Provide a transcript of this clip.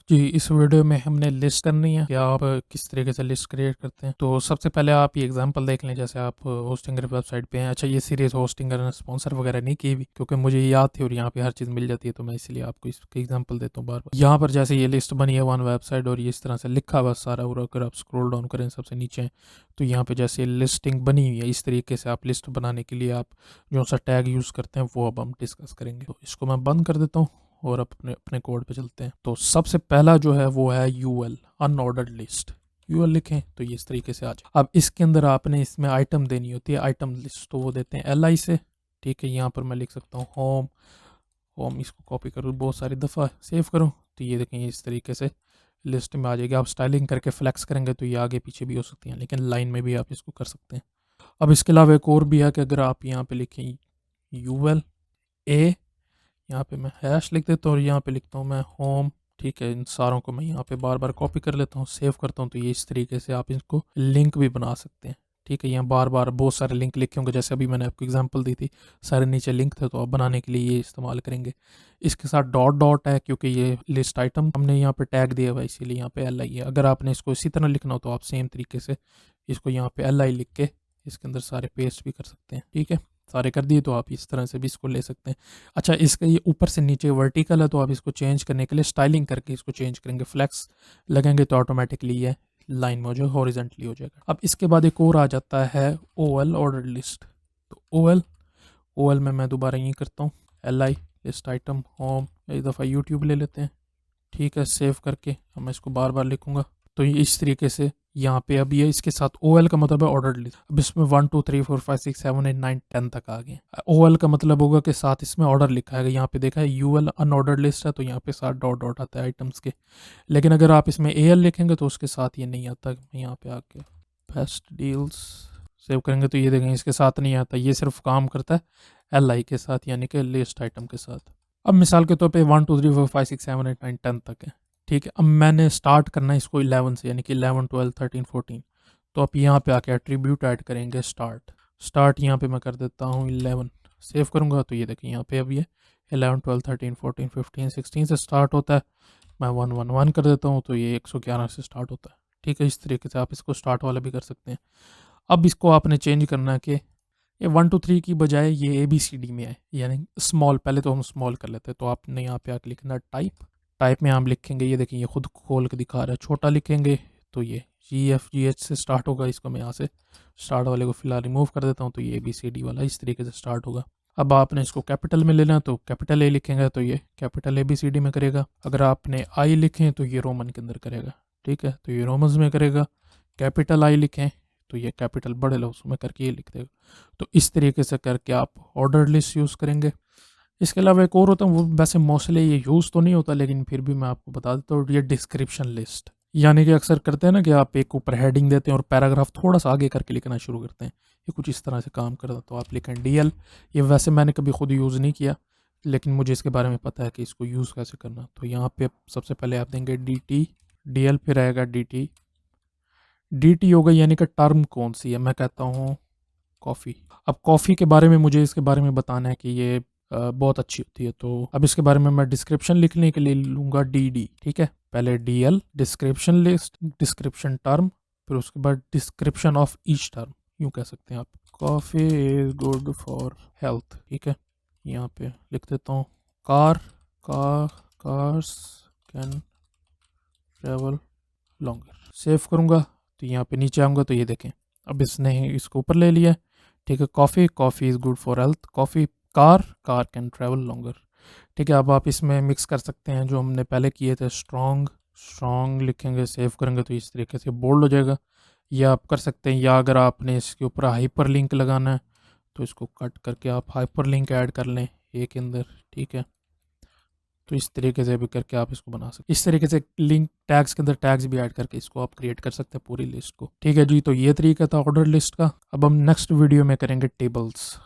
जी, इस वीडियो में हमने लिस्ट करनी है कि आप किस तरीके से लिस्ट क्रिएट करते हैं। तो सबसे पहले आप ये एग्जांपल देख लें, जैसे आप होस्टिंगर वेबसाइट पे हैं। अच्छा, ये सीरीज़ होस्टिंगर ने स्पॉन्सर वगैरह नहीं की हुई, क्योंकि मुझे ये याद थी और यहाँ पे हर चीज़ मिल जाती है, तो मैं इसलिए आपको इसकी एग्जांपल देता हूँ बार-बार। यहाँ पर जैसे ये लिस्ट बनी है वन वेबसाइट और ये इस तरह से लिखा हुआ सारा, और अगर आप स्क्रॉल डाउन करें सबसे नीचे, तो यहाँ पे जैसे लिस्टिंग बनी हुई है, इस तरीके से आप लिस्ट बनाने के लिए आप जो सा टैग यूज़ करते हैं वो अब हम डिस्कस करेंगे। तो इसको मैं बंद कर देता हूँ और अपने अपने कोड पे चलते हैं। तो सबसे पहला जो है वो है यूएल, अनऑर्डर्ड लिस्ट। यूएल लिखें तो ये इस तरीके से आ जाए। अब इसके अंदर आपने इसमें आइटम देनी होती है, आइटम लिस्ट, तो वो देते हैं एल से। ठीक है, यहाँ पर मैं लिख सकता हूँ होम। होम इसको कॉपी करूँ बहुत सारी दफ़ा, सेव करूँ, तो ये देखें इस तरीके से लिस्ट में आ जाएगी। आप स्टाइलिंग करके फ्लैक्स करेंगे तो ये आगे पीछे भी हो सकती हैं, लेकिन लाइन में भी आप इसको कर सकते हैं। अब इसके अलावा एक और भी है कि अगर आप यहाँ पे लिखें यूएल ए, यहाँ पे मैं हैश लिख देता हूँ और यहाँ पे लिखता हूँ मैं होम। ठीक है, इन सारों को मैं यहाँ पे बार बार कॉपी कर लेता हूँ, सेव करता हूँ, तो ये इस तरीके से आप इसको लिंक भी बना सकते हैं। ठीक है, यहाँ बार बार बहुत सारे लिंक लिखे होंगे, जैसे अभी मैंने आपको एग्जांपल दी थी, सारे नीचे लिंक थे, तो आप बनाने के लिए ये इस्तेमाल करेंगे। इसके साथ डॉट डॉट है, क्योंकि ये लिस्ट आइटम हमने यहाँ पे टैग दिया हुआ है, इसीलिए यहाँ पे एल आई है। अगर आपने इसको इसी तरह लिखना हो तो आप सेम तरीके से इसको यहाँ पे एल आई लिख के इसके अंदर सारे पेस्ट भी कर सकते हैं। ठीक है, सारे कर दिए तो आप इस तरह से भी इसको ले सकते हैं। अच्छा, इसका ये ऊपर से नीचे वर्टिकल है, तो आप इसको चेंज करने के लिए स्टाइलिंग करके इसको चेंज करेंगे, फ्लैक्स लगेंगे तो ऑटोमेटिकली ये लाइन में जो हॉरिजेंटली हो जाएगा। अब इसके बाद एक और आ जाता है ओएल, ऑर्डर लिस्ट। तो ओएल में मैं दोबारा यही करता हूँ, L I list item home, एक दफ़ा यूट्यूब ले लेते हैं। ठीक है, सेव करके अब मैं इसको बार बार लिखूंगा, तो ये इस तरीके से यहाँ पे अब ये इसके साथ OL का मतलब है ऑर्डर लिस्ट। अब इसमें 1 2 3 4 5 6 7 8 9 10 तक आ गए। OL का मतलब होगा कि साथ इसमें ऑर्डर लिखा है। यहाँ पे देखा है UL अनऑर्डर्ड लिस्ट है, तो यहाँ पे साथ डॉट डॉट आता है आइटम्स के। लेकिन अगर आप इसमें AL लिखेंगे तो उसके साथ ये नहीं आता। यहाँ पे आके बेस्ट डील्स सेव करेंगे तो ये देखेंगे इसके साथ नहीं आता, ये सिर्फ काम करता है LI के साथ, यानी कि लिस्ट आइटम के साथ। अब मिसाल के तौर पे 1 2 3 4 5 6 7 8 9 10 तक है। ठीक है, अब मैंने स्टार्ट करना है इसको 11 से, यानी कि 11 12 13 14। तो आप यहाँ पे आके एट्रीब्यूट ऐड करेंगे स्टार्ट यहाँ पे मैं कर देता हूँ 11, सेव करूँगा तो ये देखिए यहाँ पे अब ये 11 12 13 14 15 16 से स्टार्ट होता है। मैं 1 1 1 कर देता हूँ तो ये 111 से स्टार्ट होता है। ठीक है, इस तरीके से आप इसको स्टार्ट वाला भी कर सकते हैं। अब इसको आपने चेंज करना है कि ये 1 2 3 की बजाय ये ABCD में है, यानी स्मॉल। पहले तो हम स्मॉल कर लेते हैं, तो आपने यहाँ पे आके लिखना टाइप में हम लिखेंगे, ये देखिए ये खुद खोल के दिखा रहा है। छोटा लिखेंगे तो ये GFGH से स्टार्ट होगा, इसको मैं यहाँ से स्टार्ट वाले को फिलहाल रिमूव कर देता हूँ, तो ये ABCD वाला इस तरीके से स्टार्ट होगा। अब आपने इसको कैपिटल में लेना, तो कैपिटल A लिखेंगे तो ये कैपिटल ABCD में करेगा। अगर आपने I लिखें तो ये रोमन के अंदर करेगा। ठीक है, तो ये रोमन्स में करेगा। कैपिटल I लिखें तो ये कैपिटल बड़े लफ्ज़ में करके ये लिख देगा। तो इस तरीके से करके आप ऑर्डर लिस्ट यूज़ करेंगे। इसके अलावा एक और होता है, वो वैसे मोस्टली ये यूज़ तो नहीं होता, लेकिन फिर भी मैं आपको बता देता हूँ, ये डिस्क्रिप्शन लिस्ट। यानी कि अक्सर करते हैं ना कि आप एक ऊपर हेडिंग देते हैं और पैराग्राफ थोड़ा सा आगे करके लिखना शुरू करते हैं, ये कुछ इस तरह से काम करता है। तो आप लिखें DL। ये वैसे मैंने कभी खुद यूज़ नहीं किया, लेकिन मुझे इसके बारे में पता है कि इसको यूज़ कैसे करना। तो यहाँ पे सबसे पहले आप देंगे DT, DL, फिर आएगा DT हो गई, यानी कि टर्म कौन सी है। मैं कहता हूँ कॉफ़ी। अब कॉफ़ी के बारे में मुझे इसके बारे में बताना है कि ये बहुत अच्छी होती है, तो अब इसके बारे में मैं डिस्क्रिप्शन लिखने के लिए लूँगा DD। ठीक है, पहले DL description list, description term, फिर उसके बाद डिस्क्रिप्शन ऑफ ईच टर्म, यूँ कह सकते हैं आप। Coffee is good for health. ठीक है, यहाँ पे लिख देता हूँ cars can travel longer, save करूँगा तो यहाँ पे नीचे आऊँगा तो ये देखें अब इसने इसको ऊपर ले लिया। ठीक है, coffee is good for health, coffee car can travel longer. ठीक है, अब आप इसमें मिक्स कर सकते हैं जो हमने पहले किए थे, स्ट्रॉन्ग लिखेंगे, सेव करेंगे तो इस तरीके से बोल्ड हो जाएगा। या आप कर सकते हैं, या अगर आपने इसके ऊपर हाइपर लिंक लगाना है तो इसको कट करके आप हाइपर लिंक ऐड कर लें एक के अंदर। ठीक है, तो इस तरीके से भी करके आप इसको बना सकते हैं। इस तरीके से लिंक टैग्स के अंदर टैग्स भी ऐड करके इसको आप क्रिएट कर सकते हैं पूरी लिस्ट को। ठीक है जी, तो ये तरीका था ऑर्डर लिस्ट का। अब हम नेक्स्ट वीडियो में करेंगे टेबल्स।